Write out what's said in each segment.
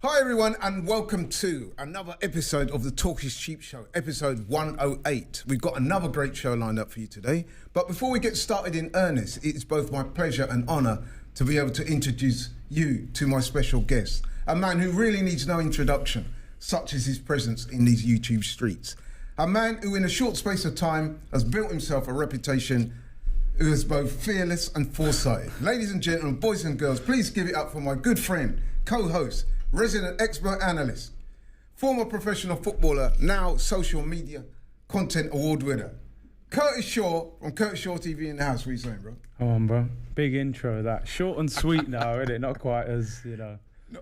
Hi everyone, and welcome to another episode of the Talk is Cheap Show, episode 108. We've got another great show lined up for you today. But before we get started in earnest, it is both my pleasure and honour to be able to introduce you to my special guest, a man who really needs no introduction, such as his presence in these YouTube streets. A man who in a short space of time has built himself a reputation, who is both fearless and foresighted. Ladies and gentlemen, boys and girls, please give it up for my good friend, co-host, resident expert analyst, former professional footballer, now social media content award winner, Curtis Shaw from Curtis Shaw TV in the house. What are you saying, bro? Come on, bro. Big intro, that. Short and sweet now, isn't it? Not quite as, Not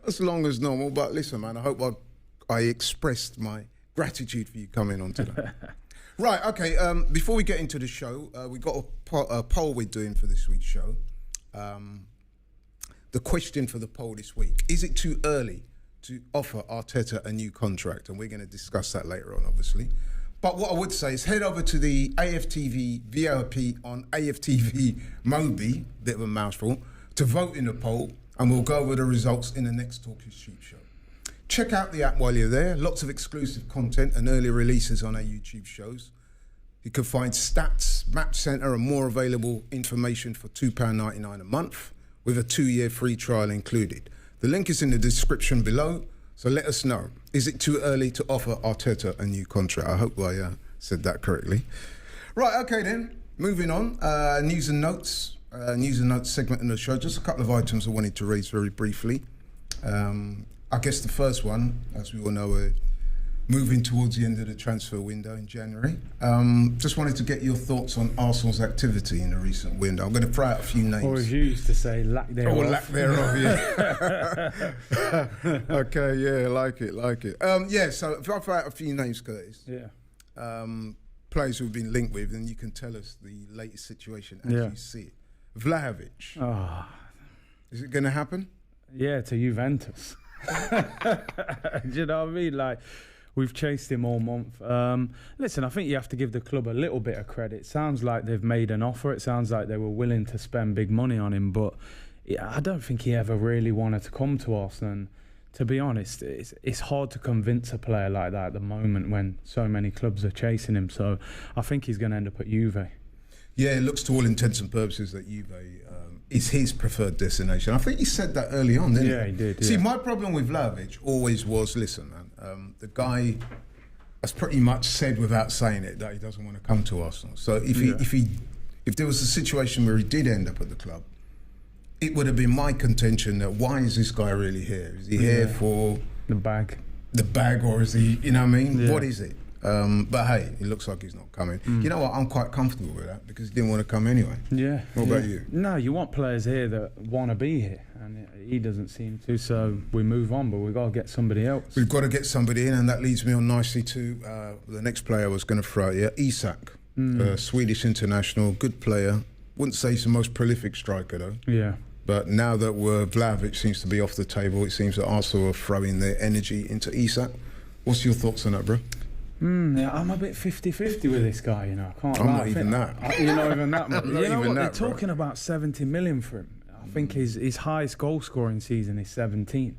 as long as normal, but listen, man, I hope I expressed my gratitude for you coming on today. Right, okay, before we get into the show, we got a poll we're doing for this week's show. The question for the poll this week, is it too early to offer Arteta a new contract? And we're going to discuss that later on, obviously. But what I would say is head over to the AFTV VIP on AFTV Mobi, bit of a mouthful, to vote in the poll, and we'll go over the results in the next Talk is Cheap show. Check out the app while you're there. Lots of exclusive content and early releases on our YouTube shows. You can find stats, match centre and more available information for £2.99 a month, with a 2-year free trial included. The link is in the description below, so let us know. Is it too early to offer Arteta a new contract? I hope I said that correctly. Right, okay then, moving on. News and notes segment in the show. Just a couple of items I wanted to raise very briefly. I guess the first one, as we all know, we're moving towards the end of the transfer window in January. Just wanted to get your thoughts on Arsenal's activity in the recent window. I'm going to throw out a few names. or as you used to say, lack thereof. Oh, lack thereof, yeah. Okay, yeah, like it. So if I throw out a few names, Curtis. Yeah. Players who've been linked with, and you can tell us the latest situation as you see it. Vlahovic. Oh. Is it going to happen? Yeah, to Juventus. Do you know what I mean? Like, we've chased him all month. Listen, I think you have to give the club a little bit of credit. Sounds like they've made an offer. It sounds like they were willing to spend big money on him, but I don't think he ever really wanted to come to Arsenal. And to be honest, it's hard to convince a player like that at the moment when so many clubs are chasing him. So I think he's going to end up at Juve. Yeah, it looks to all intents and purposes that Juve is his preferred destination. I think he said that early on, didn't he? Yeah, he did. See, my problem with Vlahovic always was, listen, man, the guy has pretty much said without saying it that he doesn't want to come to Arsenal. So if there was a situation where he did end up at the club, it would have been my contention that why is this guy really here? Is he here for the bag, or is he, you know what I mean? Yeah. What is it? But hey, it looks like he's not coming. You know what? I'm quite comfortable with that because he didn't want to come anyway. Yeah. What about you? No, you want players here that want to be here, and he doesn't seem to. So we move on, but we've got to get somebody else. We've got to get somebody in, and that leads me on nicely to the next player I was going to throw at you, Isak, Swedish international, good player. Wouldn't say he's the most prolific striker though. Yeah. But now that Vlahovic seems to be off the table, it seems that Arsenal are throwing their energy into Isak. What's your thoughts on that, bro? Yeah, I'm a bit 50-50 with this guy, I can't I'm lie. not even that. You're not even that much. Not even They're that, bro. talking about 70 million for him. I think his highest goal scoring season is 17.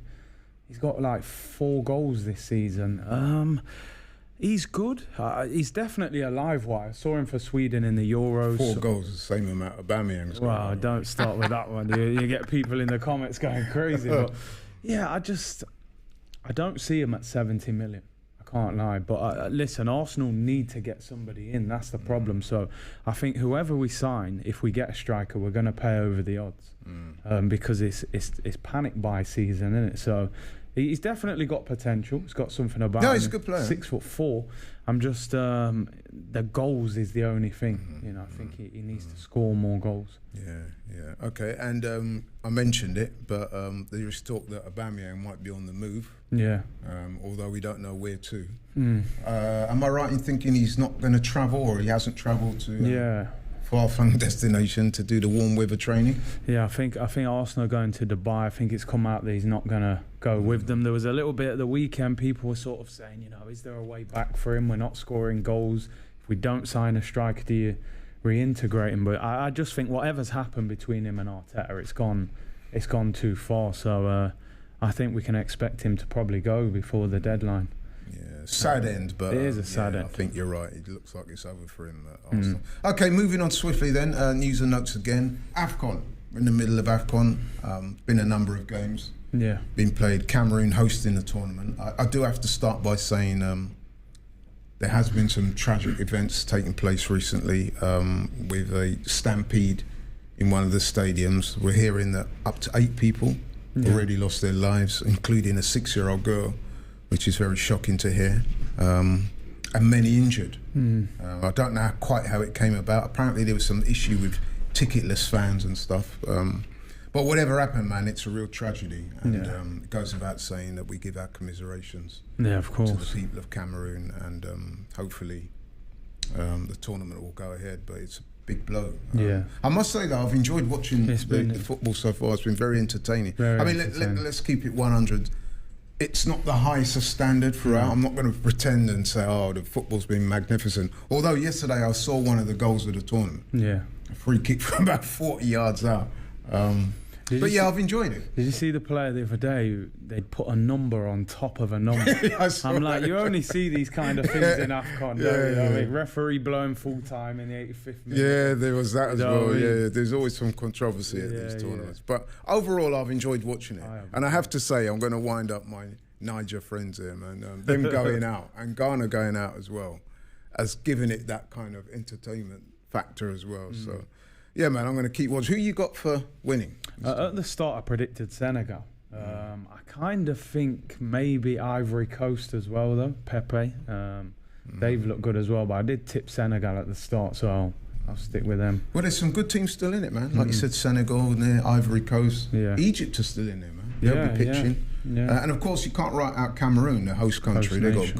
He's got like 4 goals this season. He's good. He's definitely a live wire. I saw him for Sweden in the Euros. 4 goals, the same amount of Aubameyang's got. Well, don't start with that one. You get people in the comments going crazy. But yeah, I don't see him at 70 million. Can't lie, but listen, Arsenal need to get somebody in. That's the problem. So I think whoever we sign, if we get a striker, we're going to pay over the odds because it's panic buy season, isn't it? So he's definitely got potential. He's got something about him. No, he's a good player. 6'4". I'm just the goals is the only thing. I think he needs to score more goals. Yeah. Okay, and I mentioned it, but there is talk that Aubameyang might be on the move. Yeah. Although we don't know where to. Am I right in thinking he's not going to travel, or he hasn't travelled to far-flung destination to do the warm weather training? Yeah, I think Arsenal are going to Dubai. I think it's come out that he's not going to go with them. There was a little bit at the weekend, people were sort of saying, is there a way back for him? We're not scoring goals. If we don't sign a striker, do you reintegrate him? But I just think whatever's happened between him and Arteta, it's gone too far. So I think we can expect him to probably go before the deadline. Yeah, sad end, but it is a sad end. I think you're right. It looks like it's over for him at Arsenal. Okay, moving on swiftly then. News and notes again. AFCON. We're in the middle of AFCON. Been a number of games. Yeah. Been played. Cameroon hosting the tournament. I do have to start by saying there has been some tragic events taking place recently with a stampede in one of the stadiums. We're hearing that up to 8 people already lost their lives, including a 6-year-old girl, which is very shocking to hear, and many injured. I don't know quite how it came about. Apparently there was some issue with ticketless fans and stuff. But whatever happened, man, it's a real tragedy. And it goes without saying that we give our commiserations of course, to the people of Cameroon, and hopefully the tournament will go ahead, but it's a big blow. I must say though, I've enjoyed watching the football so far. It's been very entertaining. Let's keep it 100. It's not the highest of standard throughout. I'm not going to pretend and say, the football's been magnificent. Although yesterday I saw one of the goals of the tournament. A free kick from about 40 yards out. I've enjoyed it. Did you see the player the other day? They'd put a number on top of a number. I'm like, you only see these kind of things in AFCON. Referee blowing full time in the 85th minute. Yeah, there was that as well. Yeah, there's always some controversy at these tournaments. But overall, I've enjoyed watching it. And I have to say, I'm going to wind up my Niger friends here, man. Them going out and Ghana going out as well, as giving it that kind of entertainment factor as well. So. Yeah, man, I'm going to keep watching. Who you got for winning? At the start, I predicted Senegal. I kind of think maybe Ivory Coast as well, though. Pepe. They've looked good as well, but I did tip Senegal at the start, so I'll stick with them. Well, there's some good teams still in it, man. Like you said, Senegal there, Ivory Coast. Egypt is still in there, man. They'll be pitching. And, of course, you can't write out Cameroon, the host country. They've got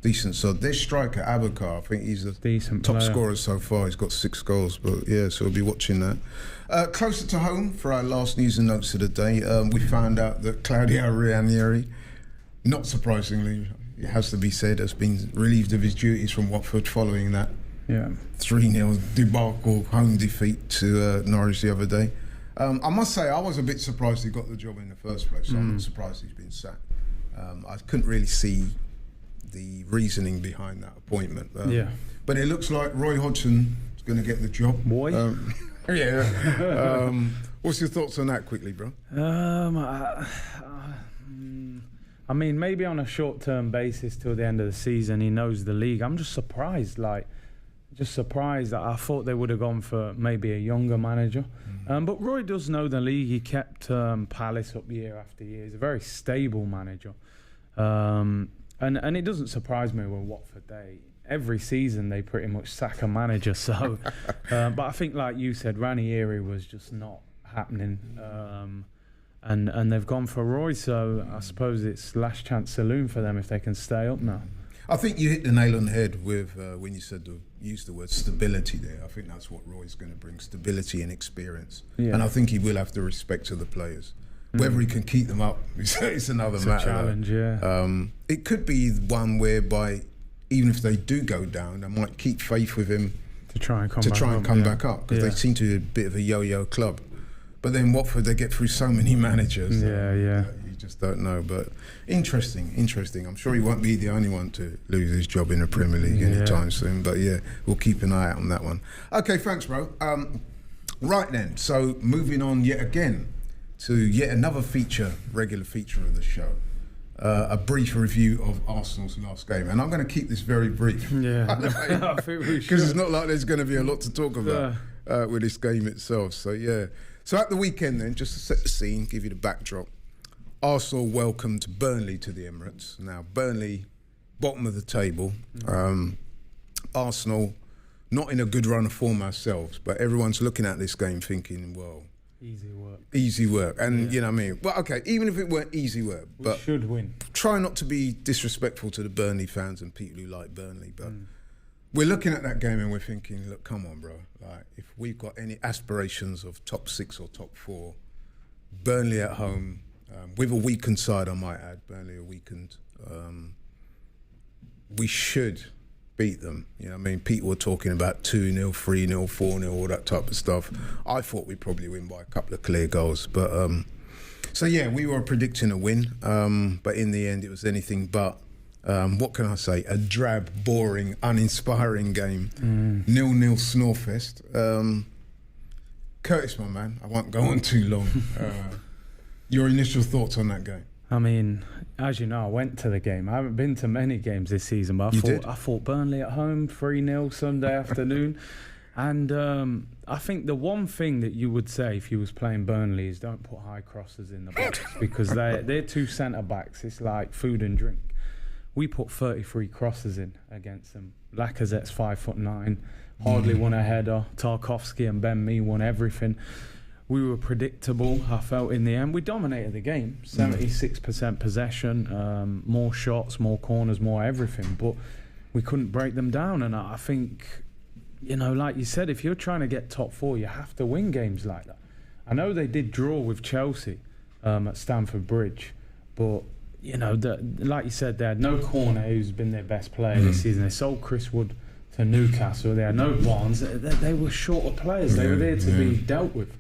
decent. So their striker, Abakar, I think he's the decent top player. Scorer so far. He's got 6 goals. But so we'll be watching that. Closer to home for our last news and notes of the day, we found out that Claudio Ranieri, not surprisingly, it has to be said, has been relieved of his duties from Watford following that 3-0 debacle home defeat to Norwich the other day. I must say, I was a bit surprised he got the job in the first place. So I'm not surprised he's been sacked. I couldn't really see the reasoning behind that appointment. But it looks like Roy Hodgson is going to get the job. What's your thoughts on that quickly, bro? I mean, maybe on a short-term basis till the end of the season, he knows the league. I'm just surprised, that I thought they would have gone for maybe a younger manager. But Roy does know the league. He kept Palace up year after year. He's a very stable manager. And it doesn't surprise me with Watford. Every season they pretty much sack a manager. So, but I think, like you said, Ranieri was just not happening. And they've gone for Roy. So I suppose it's last chance saloon for them if they can stay up now. I think you hit the nail on the head with when you used the word stability there. I think that's what Roy's going to bring: stability and experience. And I think he will have the respect of the players. Whether he can keep them up, it's another matter. It's a challenge, It could be one whereby, even if they do go down, they might keep faith with him to try and come back up, because they seem to be a bit of a yo-yo club. But then Watford, they get through so many managers. You just don't know. But interesting. I'm sure he won't be the only one to lose his job in the Premier League anytime soon. But we'll keep an eye out on that one. Okay, thanks, bro. Right then, so moving on yet again to yet another regular feature of the show. A brief review of Arsenal's last game. And I'm going to keep this very brief. I think we should. Because it's not like there's going to be a lot to talk about with this game itself. So, So at the weekend then, just to set the scene, give you the backdrop, Arsenal welcomed Burnley to the Emirates. Now, Burnley, bottom of the table. Arsenal, not in a good run of form ourselves, but everyone's looking at this game thinking, well, Easy work. And you know what I mean? Well, okay, even if it weren't easy work, but we should win. Try not to be disrespectful to the Burnley fans and people who like Burnley, but we're looking at that game and we're thinking, look, come on, bro. Like, if we've got any aspirations of top 6 or top 4, Burnley at home, with a weakened side, I might add, Burnley are weakened, we should beat them. You know what I mean? People were talking about 2-0, 3-0, 4-0, all that type of stuff. I thought we'd probably win by a couple of clear goals. But So yeah, we were predicting a win, but in the end it was anything but. What can I say? A drab, boring, uninspiring game. 0-0 snorefest. Curtis, my man, I won't go on too long. Your initial thoughts on that game? I mean, as you know, I went to the game. I haven't been to many games this season, but I thought Burnley at home, 3-0 Sunday afternoon. And I think the one thing that you would say if you was playing Burnley is don't put high crosses in the box because they're two centre-backs. It's like food and drink. We put 33 crosses in against them. Lacazette's 5'9", hardly won a header. Tarkowski and Ben Mee won everything. We were predictable, I felt, in the end. We dominated the game, 76% possession, more shots, more corners, more everything. But we couldn't break them down. And I think, you know, like you said, if you're trying to get top four, you have to win games like that. I know they did draw with Chelsea at Stamford Bridge, but, you know, like you said, they had no Cornet, who's been their best player this season. They sold Chris Wood to Newcastle. They had no Barnes. They were short of players. They were there to be dealt with.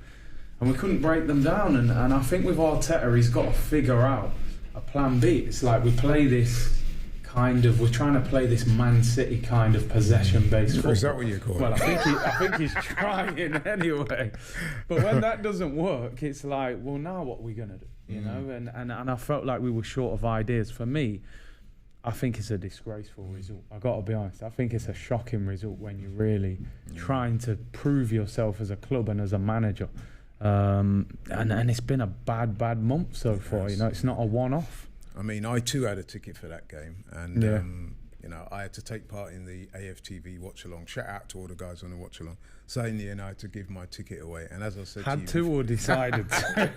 And we couldn't break them down. And I think with Arteta, he's got to figure out a plan B. It's like we play this kind of, we're trying to play this Man City kind of possession-based football. Is that what you call it? Well, I think he's trying anyway. But when that doesn't work, it's like, well, now what are we going to do? You know? And I felt like we were short of ideas. For me, I think it's a disgraceful result. I got to be honest. I think it's a shocking result when you're really trying to prove yourself as a club and as a manager. And it's been a bad month so far. You know, it's not a one-off. I mean, I too had a ticket for that game, and you know, I had to take part in the AFTV watch along. Shout out to all the guys on the watch along. So in the end, I had to give my ticket away, and as I said, had to or decided to?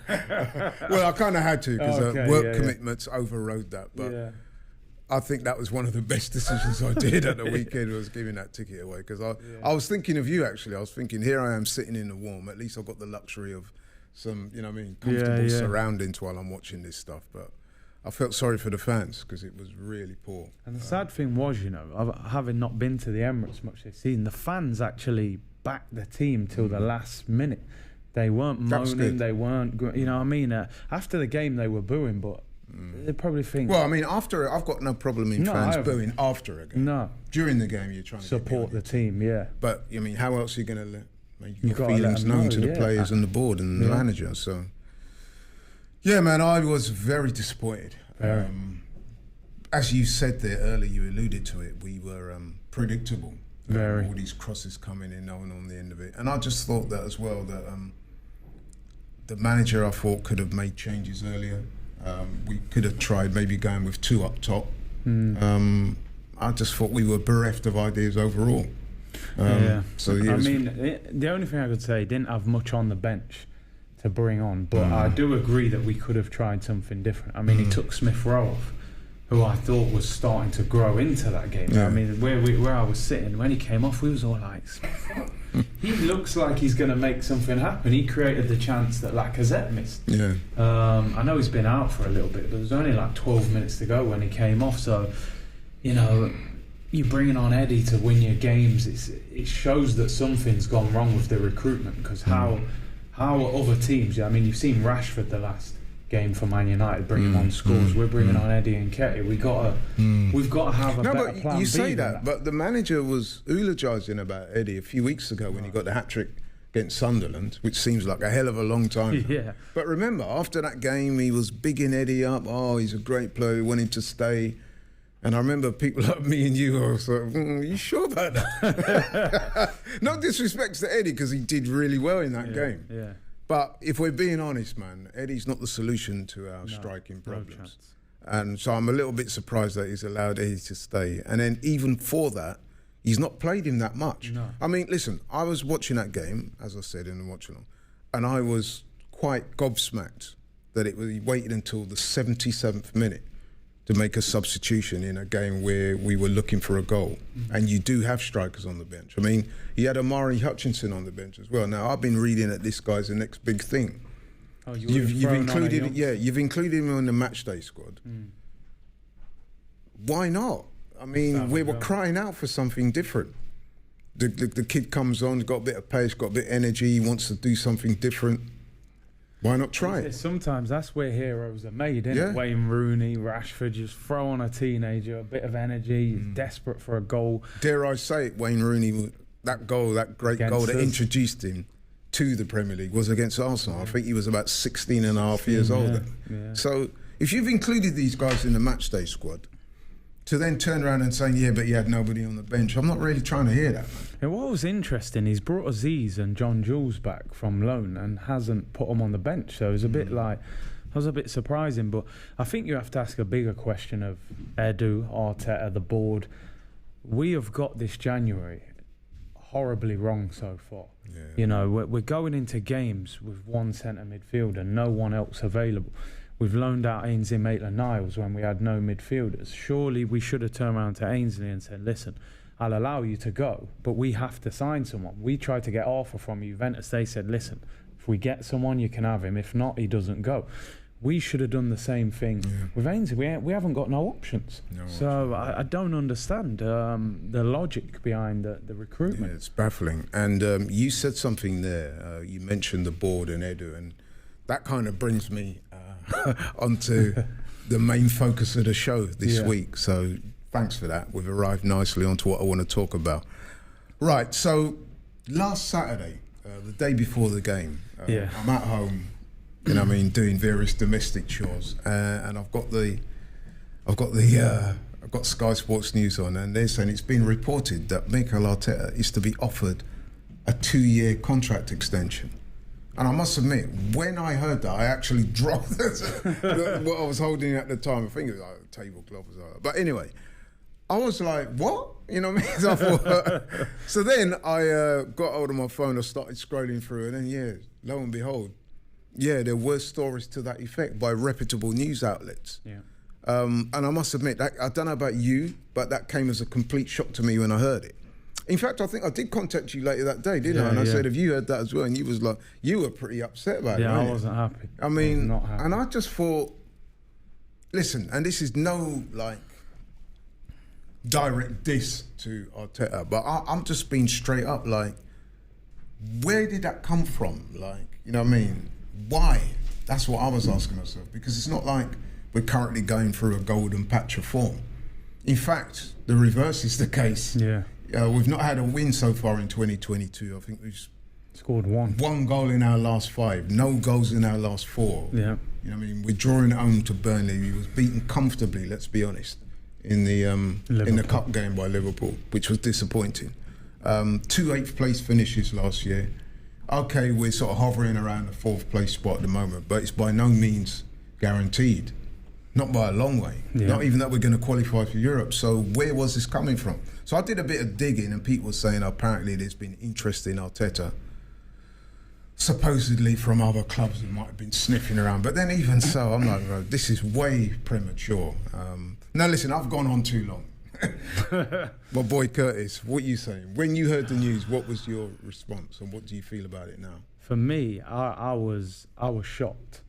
Well, I kind of had to because work commitments overrode that, but. I think that was one of the best decisions I did at the weekend, was giving that ticket away, because I was thinking of you, actually. I was thinking, here I am sitting in the warm. At least I've got the luxury of some, you know what I mean, comfortable surroundings while I'm watching this stuff. But I felt sorry for the fans because it was really poor. And the sad thing was, you know, having not been to the Emirates much this season, the fans actually backed the team till the last minute. They weren't moaning, they weren't, you know what I mean? After the game, they were booing, but they probably think. Well, I mean, after I've got no problem in fans booing after a game. No. During the game, you're trying to support the team, But I mean, how else are you going to make your feelings known to the players and the board and the manager? So, yeah, man, I was very disappointed. As you said there earlier, you alluded to it. We were predictable. All these crosses coming in, no one on the end of it, and I just thought that as well. That the manager, I thought, could have made changes earlier. We could have tried maybe going with two up top. I just thought we were bereft of ideas overall. So I mean, the only thing I could say, didn't have much on the bench to bring on, but I do agree that we could have tried something different. I mean, he took Smith Rowe off, who I thought was starting to grow into that game. I mean, where I was sitting, when he came off, we was all like, he looks like he's going to make something happen. He created the chance that Lacazette missed. I know he's been out for a little bit, but there's only like 12 minutes to go when he came off. So, you know, you're bringing on Eddie to win your games. It shows that something's gone wrong with the recruitment, because how other teams, I mean, you've seen Rashford the last game for Man United bringing on scores. We're bringing on Eddie and Ketty. We've got to have a better plan B. You say that, but the manager was eulogising about Eddie a few weeks ago when he got the hat-trick against Sunderland, which seems like a hell of a long time. But remember, after that game, he was bigging Eddie up. Oh, he's a great player, he wanted to stay. And I remember people like me and you were sort of, are you sure about that? No disrespect to Eddie, because he did really well in that game. But if we're being honest, man, Eddie's not the solution to our striking problems. And so I'm a little bit surprised that he's allowed Eddie to stay. And then even for that, he's not played him that much. I mean, listen, I was watching that game, as I said in the watch-along, and I was quite gobsmacked that he waited until the 77th minute to make a substitution in a game where we were looking for a goal. And you do have strikers on the bench. I mean, he had Amari Hutchinson on the bench as well. Now, I've been reading that this guy's the next big thing. Oh, you've included you've included him on the matchday squad. Why not? I mean, we were crying out for something different. The kid comes on, got a bit of pace, got a bit of energy, he wants to do something different. Why not try it? Sometimes that's where heroes are made, isn't Yeah. it? Wayne Rooney, Rashford, just throw on a teenager, a bit of energy, he's desperate for a goal. Dare I say it, Wayne Rooney, that goal, that great Against goal that us. introduced him to the Premier League was against Arsenal. I think he was about 16 and a half years old then. Yeah. So if you've included these guys in the matchday squad, to then turn around and say, yeah, but you had nobody on the bench, I'm not really trying to hear that, man. And what was interesting, he's brought Aziz and John Jules back from loan and hasn't put them on the bench. So it was a bit like, that was a bit surprising. But I think you have to ask a bigger question of Edu, Arteta, the board. We have got this January horribly wrong so far. Yeah. You know, we're going into games with one centre midfielder, no one else available. We've loaned out Ainsley Maitland-Niles when we had no midfielders. Surely we should have turned around to Ainsley and said, listen, I'll allow you to go, but we have to sign someone. We tried to get Arthur from Juventus. They said, listen, if we get someone, you can have him. If not, he doesn't go. We should have done the same thing with Ainsley. We haven't got no options. So I don't understand the logic behind the recruitment. Yeah, it's baffling. And you said something there. You mentioned the board and Edu, and that kind of brings me onto the main focus of the show this week. So thanks for that. We've arrived nicely onto what I want to talk about. Right, so last Saturday, the day before the game, I'm at home, you know what I mean, doing various domestic chores, and I've got Sky Sports News on, and they're saying it's been reported that Mikel Arteta is to be offered a 2-year contract extension. And I must admit, when I heard that, I actually dropped what I was holding at the time. I think it was like a tablecloth or something. But anyway, I was like, what? You know what I mean? So, I thought, so then I got hold of my phone, I started scrolling through, and then, lo and behold, there were stories to that effect by reputable news outlets. Yeah. And I must admit, I don't know about you, but that came as a complete shock to me when I heard it. In fact, I think I did contact you later that day, didn't I? And I said, have you heard that as well? And you was like, you were pretty upset about it, Yeah, weren't I you? wasn't happy. I mean, not happy. and I just thought, listen, and this is no, like, direct diss to Arteta, but I'm just being straight up, like, where did that come from? Like, you know what I mean? Why? That's what I was asking myself, because it's not like we're currently going through a golden patch of form. In fact, the reverse is the case. Yeah. We've not had a win so far in 2022. I think we've Scored one goal in our last 5, no goals in our last 4. Yeah. You know what I mean? We're drawing at home to Burnley. We was beaten comfortably, let's be honest, in the cup game by Liverpool, which was disappointing. 2 8th place finishes last year. Okay, we're sort of hovering around the 4th place spot at the moment, but it's by no means guaranteed. Not by a long way. Yeah. Not even that we're going to qualify for Europe. So where was this coming from? So I did a bit of digging, and people were saying apparently there's been interest in Arteta, supposedly from other clubs who might have been sniffing around. But then even so, I'm like, bro, this is way premature. Now listen, I've gone on too long. My boy Curtis, what are you saying? When you heard the news, what was your response, and what do you feel about it now? For me, I was shocked.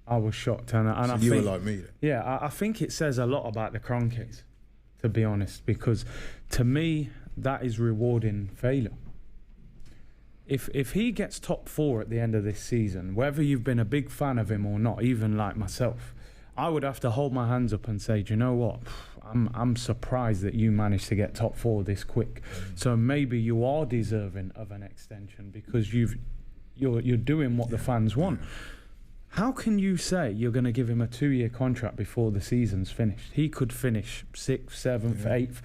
I was shocked, and So I you think, were like me then? Yeah, I think it says a lot about the Kroenkes, to be honest, because to me that is rewarding failure. If he gets top 4 at the end of this season, whether you've been a big fan of him or not, even like myself, I would have to hold my hands up and say, do you know what? I'm surprised that you managed to get top 4 this quick. So maybe you are deserving of an extension because you're doing what the fans want. How can you say you're going to give him a 2-year contract before the season's finished? He could finish 6th, 7th, 8th.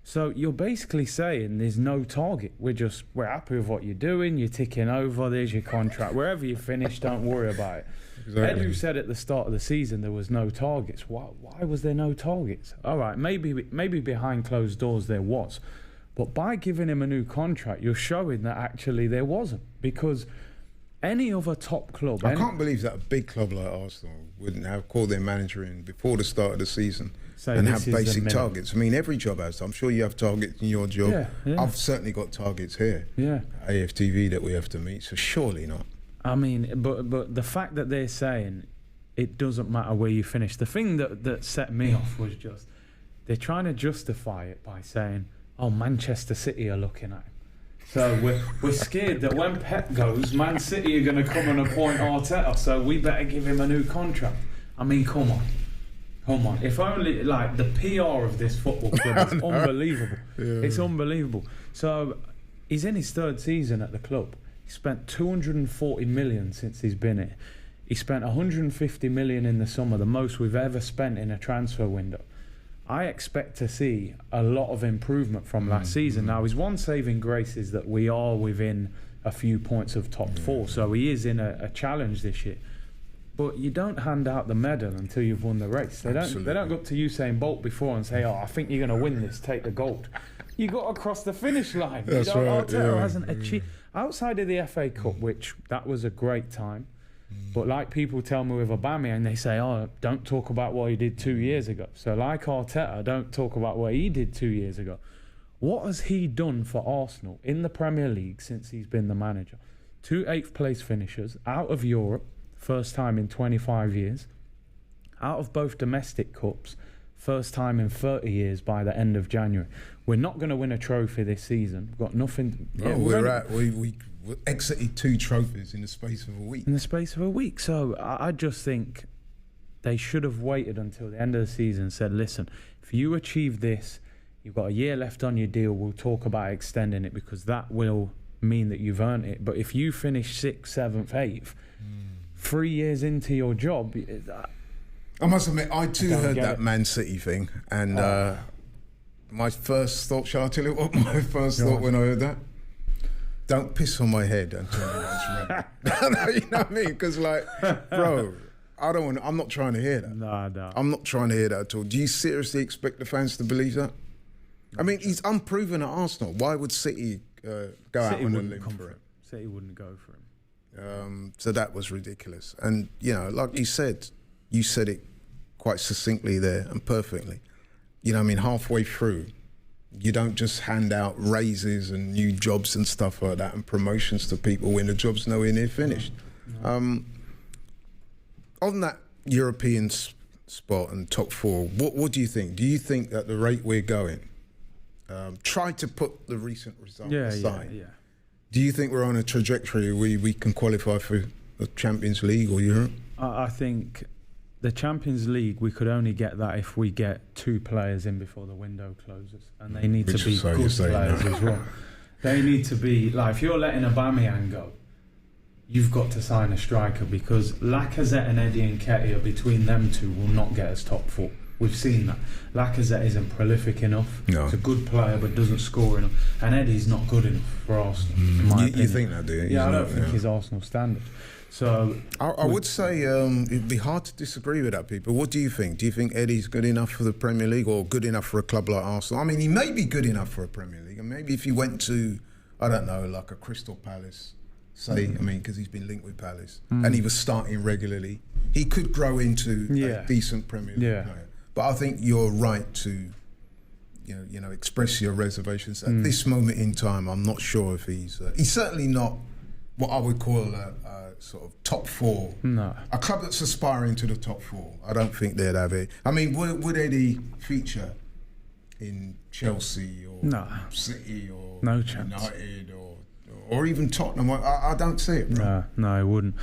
So you're basically saying there's no target. We're happy with what you're doing. You're ticking over. There's your contract. Wherever you finish, don't worry about it. Exactly. Edu said at the start of the season there was no targets. Why was there no targets? All right, maybe behind closed doors there was. But by giving him a new contract, you're showing that actually there wasn't. Because any other top club... I can't believe that a big club like Arsenal wouldn't have called their manager in before the start of the season and have basic targets. I mean, every job has. I'm sure you have targets in your job. Yeah. I've certainly got targets here. Yeah. AFTV that we have to meet, so surely not. I mean, but the fact that they're saying it doesn't matter where you finish, the thing that set me off was just they're trying to justify it by saying, oh, Manchester City are looking at him. So we're scared that when Pep goes, Man City are going to come and appoint Arteta. So we better give him a new contract. I mean, come on. If only, like, the PR of this football club is unbelievable. Yeah. It's unbelievable. So he's in his 3rd season at the club. He spent 240 million since he's been here. He spent 150 million in the summer, the most we've ever spent in a transfer window. I expect to see a lot of improvement from last season. Now, his one saving grace is that we are within a few points of top 4, so he is in a challenge this year. But you don't hand out the medal until you've won the race. They don't go up to Usain Bolt before and say, "Oh, I think you're going to win this. Take the gold." You got to cross the finish line. That's right. Arteta hasn't achieved outside of the FA Cup, which that was a great time. But like people tell me with Aubameyang, they say, "Oh, don't talk about what he did 2 years ago." So like Arteta, don't talk about what he did 2 years ago. What has he done for Arsenal in the Premier League since he's been the manager? 2 8th place finishers out of Europe. First time in 25 years. Out of both domestic cups, first time in 30 years by the end of January. We're not going to win a trophy this season. We've got nothing. We exited 2 trophies in the space of a week. So I just think they should have waited until the end of the season and said, listen, if you achieve this, you've got a year left on your deal, we'll talk about extending it, because that will mean that you've earned it. But if you finish 6th, 7th, 8th, 3 years into your job, I must admit, I too heard that Man City thing, and my first thought, shall I tell you what my first thought when I heard that? Don't piss on my head until it's red. You know what I mean? Because, like, bro, I'm not trying to hear that. No. I'm not trying to hear that at all. Do you seriously expect the fans to believe that? I mean, he's unproven at Arsenal. Why would City go out on a limb for him? City wouldn't go for him. So that was ridiculous. And, you know, like you said it quite succinctly there and perfectly. You know, I mean, halfway through, you don't just hand out raises and new jobs and stuff like that and promotions to people when the job's nowhere near finished. No. On that European spot and top 4, what do you think? Do you think that the rate we're going, try to put the recent result aside, Yeah. Do you think we're on a trajectory where we can qualify for the Champions League or Europe? I think the Champions League, we could only get that if we get 2 players in before the window closes. And they need to be good players as well. They need to be, like, if you're letting Aubameyang go, you've got to sign a striker, because Lacazette and Eddie Nketiah, between them 2, will not get us top 4. We've seen that. Lacazette isn't prolific enough. No. He's a good player but doesn't score enough. And Eddie's not good enough for Arsenal, in my opinion. You think that, do you? Yeah, I don't think he's Arsenal standard. So I would say it'd be hard to disagree with that, people. What do you think? Do you think Eddie's good enough for the Premier League, or good enough for a club like Arsenal? I mean, he may be good enough for a Premier League, and maybe if he went to, I don't know, like a Crystal Palace, say, I mean, because he's been linked with Palace, and he was starting regularly, he could grow into a decent Premier League player. But I think you're right to, you know, express your reservations. At this moment in time, I'm not sure if he's certainly not what I would call a sort of top 4. No. A club that's aspiring to the top 4. I don't think they'd have it. I mean, would Eddie feature in Chelsea or City or United or even Tottenham? I don't see it, bro. No, I wouldn't.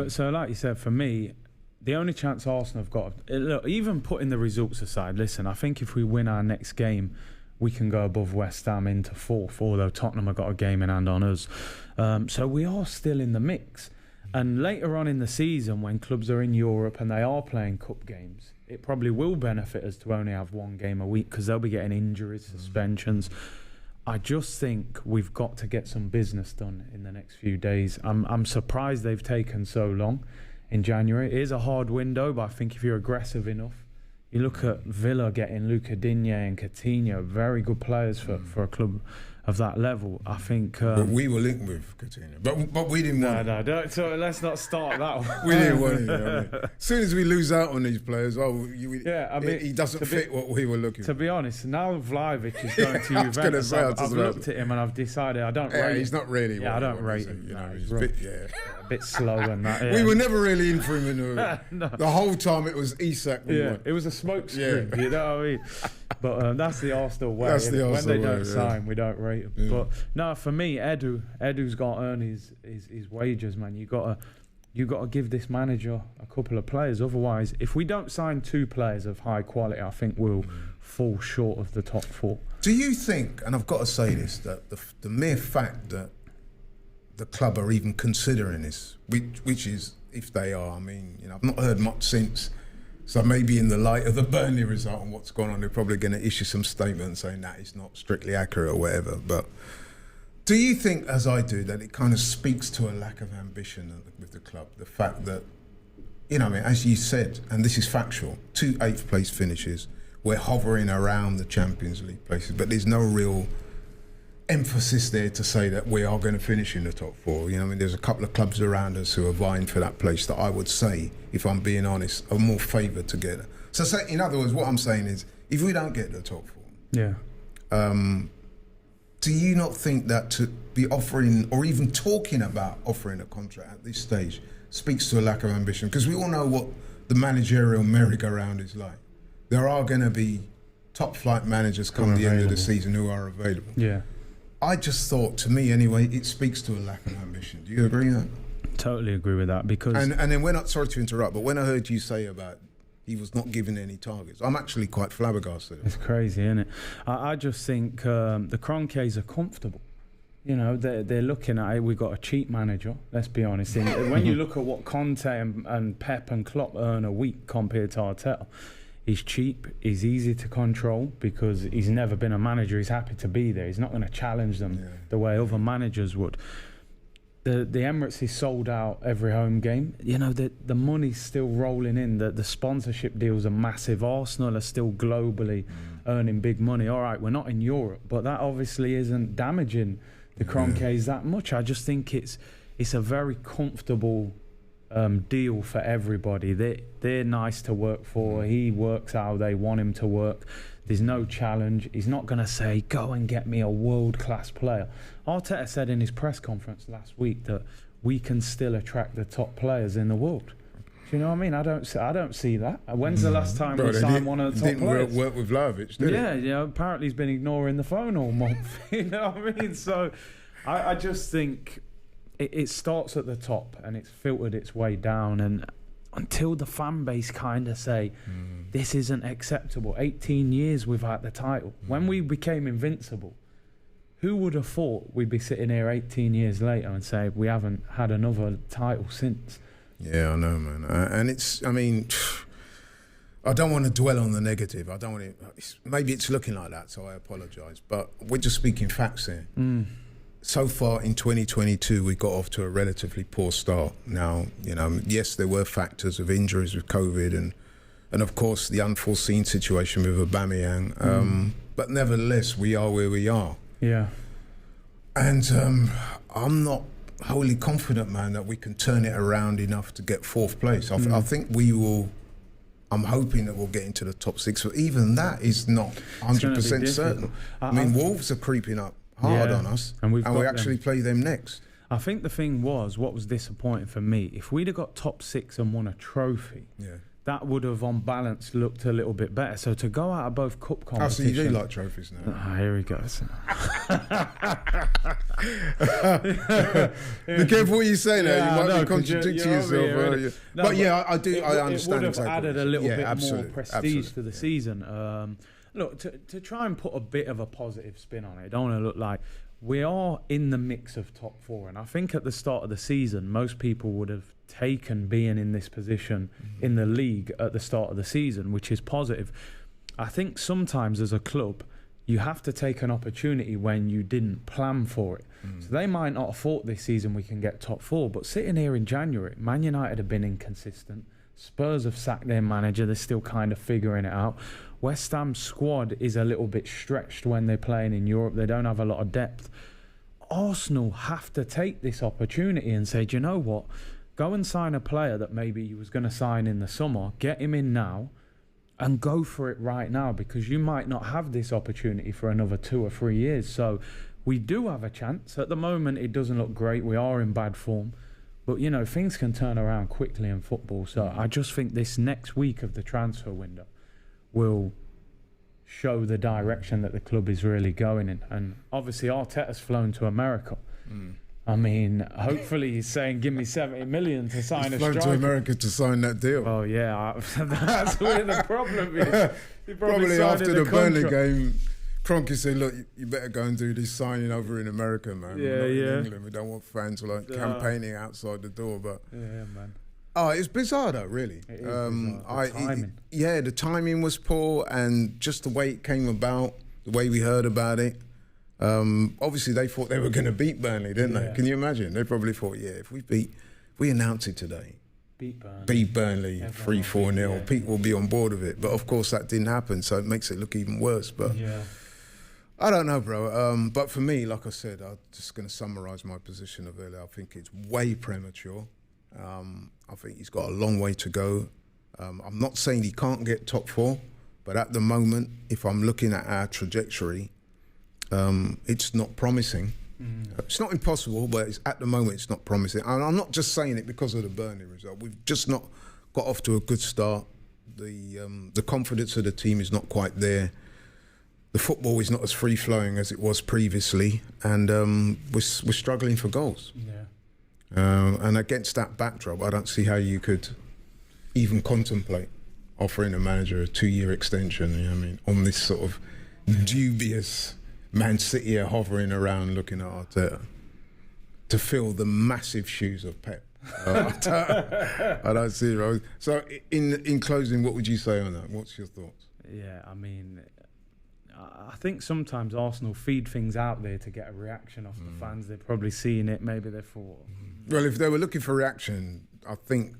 So like you said, for me, the only chance Arsenal have got, look, even putting the results aside, listen, I think if we win our next game, we can go above West Ham into 4th, although Tottenham have got a game in hand on us. So we are still in the mix. And later on in the season, when clubs are in Europe and they are playing cup games, it probably will benefit us to only have 1 game a week, because they'll be getting injuries, suspensions. I just think we've got to get some business done in the next few days. I'm surprised they've taken so long in January. It is a hard window, but I think if you're aggressive enough, you look at Villa getting Luca Digne and Coutinho, very good players for a club of that level. I think but we were linked with Coutinho, but we didn't want it. No, so let's not start that one. We didn't want it. I mean, as soon as we lose out on these players, he doesn't fit what we were looking for. To be honest, now Vlahovic is going to Juventus. I've looked at him and I've decided I don't rate him. He's not really. I don't rate him. He's a bit slow and that. Yeah. We were never really in for him. The whole time it was Isak. It was a smoke screen. You know what I mean? But that's the Arsenal way. That's the when Arsenal they don't way, sign, we don't rate them. Yeah. But no, for me, Edu's got to earn his wages, man. You got to give this manager a couple of players. Otherwise, if we don't sign 2 players of high quality, I think we'll fall short of the top 4. Do you think, and I've got to say this, that the mere fact that the club are even considering this, which is, if they are, I mean, I've not heard much since. So maybe in the light of the Burnley result and what's going on, they're probably going to issue some statement saying that it's not strictly accurate or whatever. But do you think, as I do, that it kind of speaks to a lack of ambition with the club? The fact that, as you said, and this is factual, 2 8th place finishes, we're hovering around the Champions League places, but there's no real emphasis there to say that we are going to finish in the top 4. There's a couple of clubs around us who are vying for that place that I would say, if I'm being honest, are more favoured to get it. So in other words, what I'm saying is, if we don't get the top 4, do you not think that to be offering or even talking about offering a contract at this stage speaks to a lack of ambition? Because we all know what the managerial merry-go-round is like. There are going to be top flight managers come the end of the season who are available. Yeah. I just thought, to me anyway, it speaks to a lack of ambition. Do you agree with that? Totally agree with that, because... And then sorry to interrupt, but when I heard you say about he was not given any targets, I'm actually quite flabbergasted. It's crazy, isn't it? I just think the Kroenkes are comfortable. They're looking at it. We've got a cheap manager, let's be honest. When you look at what Conte and Pep and Klopp earn a week compared to Arteta, he's cheap, he's easy to control because he's never been a manager. He's happy to be there. He's not going to challenge them the way other managers would. The Emirates is sold out every home game. The money's still rolling in. The sponsorship deals are massive. Arsenal are still globally earning big money. All right, we're not in Europe, but that obviously isn't damaging the Kroenkes that much. I just think it's a very comfortable deal for everybody. They're nice to work for. He works how they want him to work. There's no challenge. He's not going to say, go and get me a world-class player. Arteta said in his press conference last week that we can still attract the top players in the world. Do you know what I mean? I don't see that. When's the last time we signed one of the top players? Didn't work with Vlahovic, did it? Yeah, apparently he's been ignoring the phone all month. You know what I mean? So I just think it starts at the top and it's filtered its way down, and until the fan base kind of say this isn't acceptable. 18 years without the title. When we became invincible, who would have thought we'd be sitting here 18 years later and say we haven't had another title since? Yeah, I know, man. And I don't want to dwell on the negative. Maybe it's looking like that, so I apologise. But we're just speaking facts here. So far in 2022, we got off to a relatively poor start. Now, yes, there were factors of injuries with COVID and of course the unforeseen situation with Aubameyang. But nevertheless, we are where we are. Yeah. And I'm not wholly confident, man, that we can turn it around enough to get 4th place. I think we will. I'm hoping that we'll get into the top 6, but even that is not 100% certain. I mean, Wolves are creeping up hard on us, and we actually play them next. I think the thing was, what was disappointing for me, if we'd have got top 6 and won a trophy, that would have on balance looked a little bit better. So to go out of both cup competitions... Oh, so you do like trophies now? Here he goes. Be careful what you say there. You might be contradicting yourself. I do. I understand. It would have added a little bit more prestige to the season. Look, to try and put a bit of a positive spin on it, I don't want to look like... We are in the mix of top 4, and I think at the start of the season, most people would have taken being in this position in the league at the start of the season, which is positive. I think sometimes as a club, you have to take an opportunity when you didn't plan for it. So they might not have thought this season we can get top 4, but sitting here in January, Man United have been inconsistent. Spurs have sacked their manager, they're still kind of figuring it out. West Ham's squad is a little bit stretched when they're playing in Europe. They don't have a lot of depth. Arsenal have to take this opportunity and say, do you know what? Go and sign a player that maybe you was going to sign in the summer. Get him in now and go for it right now, because you might not have this opportunity for another 2 or 3 years. So we do have a chance. At the moment, it doesn't look great. We are in bad form. But, things can turn around quickly in football. So I just think this next week of the transfer window will show the direction that the club is really going in. And obviously Arteta's flown to America. I mean, hopefully he's saying, give me 70 million to sign a striker. He's flown to America to sign that deal. Oh, yeah. That's where the problem is. He Probably after the Burnley contract. game, Kroenke said, look, you better go and do this signing over in America, man. Yeah, We're not yeah. in England. We don't want fans like campaigning outside the door. But Yeah, man. oh, it's bizarre though, really. It is bizarre. The timing. Yeah, the timing was poor, and just the way it came about, the way we heard about it. Obviously, they thought they were going to beat Burnley, didn't they? Yeah. Can you imagine? They probably thought, yeah, if we announce it today, Beat Burnley. beat Burnley Everyone 3-4-0, yeah. people will be on board with it. But of course, that didn't happen, so it makes it look even worse. But Yeah. I don't know, bro. But for me, like I said, I'm just going to summarise my position of it. I think it's way premature. I think he's got a long way to go. I'm not saying he can't get top 4, but at the moment, if I'm looking at our trajectory, it's not promising. It's not impossible, but at the moment, it's not promising. And I'm not just saying it because of the Burnley result. We've just not got off to a good start. The confidence of the team is not quite there. The football is not as free-flowing as it was previously, and we're struggling for goals. Yeah. And against that backdrop, I don't see how you could even contemplate offering a manager a 2-year extension, you know what I mean, on this sort of dubious Man City are hovering around looking at Arteta to fill the massive shoes of Pep. I don't see it, right? So in closing, what would you say on that? What's your thoughts? Yeah, I mean, I think sometimes Arsenal feed things out there to get a reaction off the fans. They're probably seeing it. Maybe they thought. Well, if they were looking for reaction, I think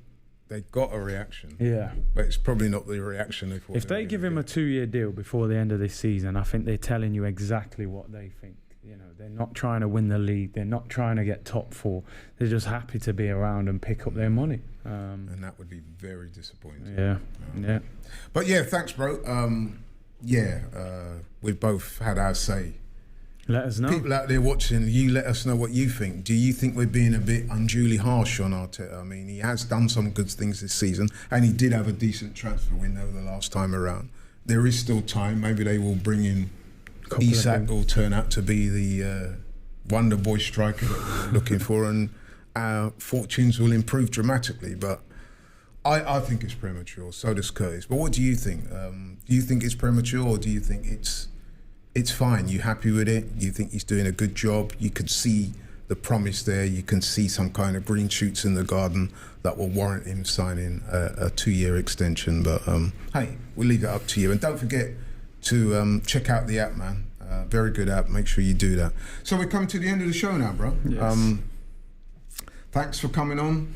they got a reaction. Yeah. But it's probably not the reaction they thought. If they give him a 2-year deal before the end of this season, I think they're telling you exactly what they think. You know, they're not trying to win the league. They're not trying to get top 4. They're just happy to be around and pick up their money. And that would be very disappointing. Yeah. Yeah. But yeah, thanks, bro. We've both had our say. Let us know. People out there watching, you let us know what you think. Do you think we're being a bit unduly harsh on Arteta? I mean, he has done some good things this season, and he did have a decent transfer window the last time around. There is still time. Maybe they will bring in Isak, will turn out to be the wonder boy striker that we were looking for, and our fortunes will improve dramatically. But I think it's premature. So does Curtis. But what do you think? Do you think it's premature, or do you think it's fine? You happy with it? You think he's doing a good job? You could see the promise there. You can see some kind of green shoots in the garden that will warrant him signing a 2-year extension. But hey, we'll leave it up to you. And don't forget to check out the app, man. Very good app. Make sure you do that. So we're coming to the end of the show now, bro. Yes. Thanks for coming on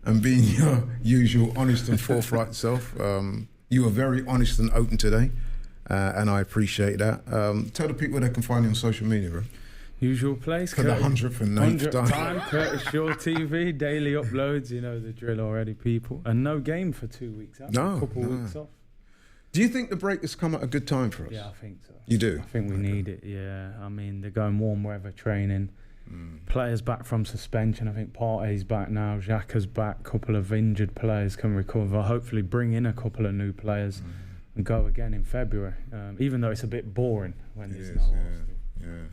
and being your usual honest and forthright self. You were very honest and open today. And I appreciate that. Tell the people they can find you on social media, bro. Usual place. For the 109th time. Curtis Shaw TV, daily uploads. You know the drill already, people. And no game for 2 weeks. A couple weeks off. Do you think the break has come at a good time for us? Yeah, I think so. You do? I think we need it, yeah. I mean, they're going warm weather training. Players back from suspension. I think Partey's back now. Xhaka's back. Couple of injured players can recover. Hopefully bring in a couple of new players and go again in February. Even though it's a bit boring when there's no Arsenal.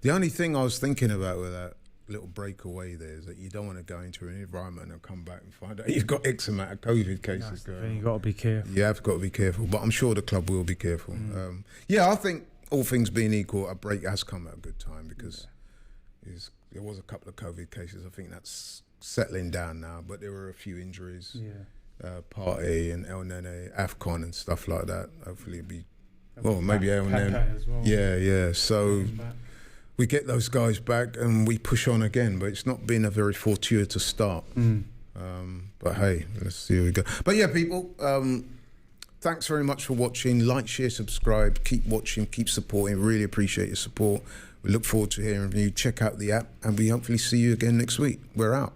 The only thing I was thinking about with that little breakaway there is that you don't want to go into an environment and come back and find out you've got X amount of COVID cases going on. You've got to be careful. You have got to be careful, but I'm sure the club will be careful. I think all things being equal, a break has come at a good time because there was a couple of COVID cases. I think that's settling down now, but there were a few injuries. Partey and El Nene, AFCON and stuff like that. Hopefully it'll be, maybe El Nene. As well. So we get those guys back and we push on again, but it's not been a very fortuitous start. But hey, let's see how we go. But yeah, people, thanks very much for watching. Like, share, subscribe. Keep watching, keep supporting. Really appreciate your support. We look forward to hearing from you. Check out the app and we hopefully see you again next week. We're out.